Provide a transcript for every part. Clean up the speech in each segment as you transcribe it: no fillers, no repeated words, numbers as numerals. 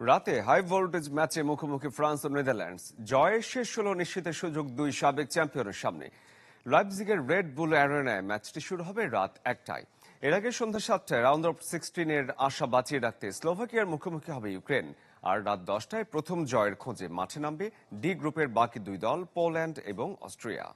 রাতে high voltage ম্যাচে মুখোমুখি ফ্রান্স ও নেদারল্যান্ডস। জয়ের শেষ 16 নিশ্চিতের সুযোগ দুই সাবেক চ্যাম্পিয়নের সামনে। লাইপজিগের রেড বুল অ্যারেনায় ম্যাচটি শুরু হবে রাত 1টায়। এর আগে সন্ধ্যা 7টায় রাউন্ড অফ 16-এর আশা বাঁচিয়ে রাখতে স্লোভাকিয়ার মুখোমুখি হবে ইউক্রেন। আর রাত 10টায় প্রথম জয়ের খোঁজে মাঠে নামবে ডি গ্রুপের বাকি দুই দল, পোল্যান্ড এবং অস্ট্রিয়া।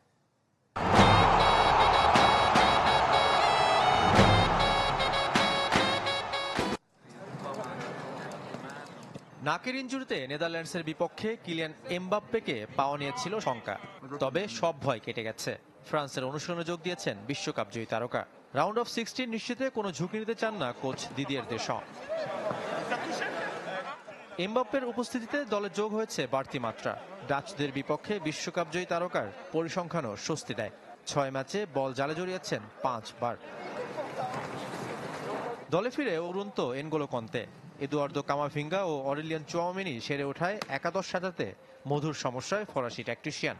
নাকের ইনজুরিতে নেদারল্যান্ডসের বিপক্ষে কিলিয়ান এমবাপ্পেকে পাওয়া নিয়েছিল শঙ্কা, তবে সব ভয় কেটে গেছে। ফ্রান্সের অনুশীলনে যোগ দিয়েছেন বিশ্বকাপ জয়ী তারকা। রাউন্ড অফ 16 নিশ্চিতে কোনো ঝুঁকি নিতে চান না কোচ দিদিয়ের দেশম। এমবাপ্পের উপস্থিতিতে দলে যোগ হয়েছে বাড়তি মাত্রা। ডাচদের বিপক্ষে বিশ্বকাপ জয়ী তারকার পরিসংখ্যানও স্বস্তি দেয়। 6 ম্যাচে বল জালে জড়িয়েছেন 5 বার। দলে ফিরে উড়ন্ত এনগোলো কন্তে, এদুয়ার্দো কামাভিঙ্গা ও অরেলিয়ান চুয়ামেনি সেরে ওঠায় একাদশ সাজাতে মধুর সমস্যায় ফরাসি ট্যাকটিশিয়ান।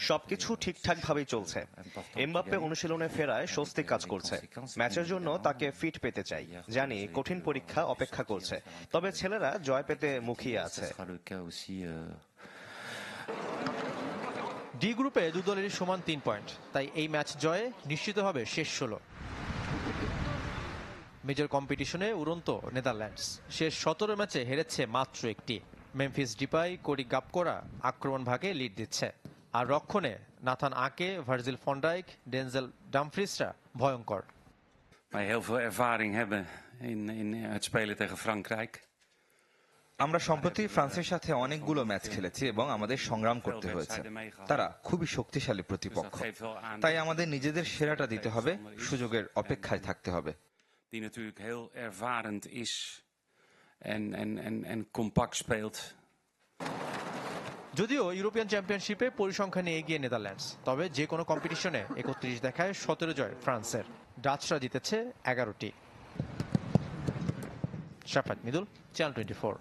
সবকিছু ঠিকঠাক ভাবেই চলছে। এমবাপ্পে অনুশীলনে ফেরায় স্বস্তি কাজ করছে। ম্যাচের জন্য তাকে ফিট পেতে চাই। জানি কঠিন পরীক্ষা অপেক্ষা করছে, তবে ছেলেরা জয় পেতে মুখিয়ে আছে। ডি গ্রুপে দু দলেরই সমান 3 পয়েন্ট, তাই এই ম্যাচ জয়ে নিশ্চিত হবে শেষ 16। মেজর কম্পিটিশনে উড়ন্ত নেদারল্যান্ডস শেষ 17 ম্যাচে হেরেছে মাত্র একটি। মেমফিস ডিপাই, কোরি গাপকোরা আক্রমণ ভাগে লিড দিচ্ছে, আর রক্ষণে নাথান আকে, ভার্জিল ভন ডাইক, ডেনজেল ডামফ্রিসরা ভয়ঙ্কর। আমরা সম্প্রতি ফ্রান্সের সাথে অনেকগুলো ম্যাচ খেলেছি এবং আমাদের সংগ্রাম করতে হয়েছে। তারা খুবই শক্তিশালী প্রতিপক্ষ, তাই আমাদের নিজেদের সেরাটা দিতে হবে, সুযোগের অপেক্ষায় থাকতে হবে। Die natuurlijk heel ervarend is en compact speelt. যদিও ইউরোপিয়ান চ্যাম্পিয়নশিপে পরিসংখ্যানে এগিয়ে নেদারল্যান্ডস, তবে যে কোনো কম্পিটিশনে 31 দেখায় 17 জয় ফ্রান্সের। ডাচরা জিতেছে 11টি। শাফাত মিদুল, চ্যানেল 24।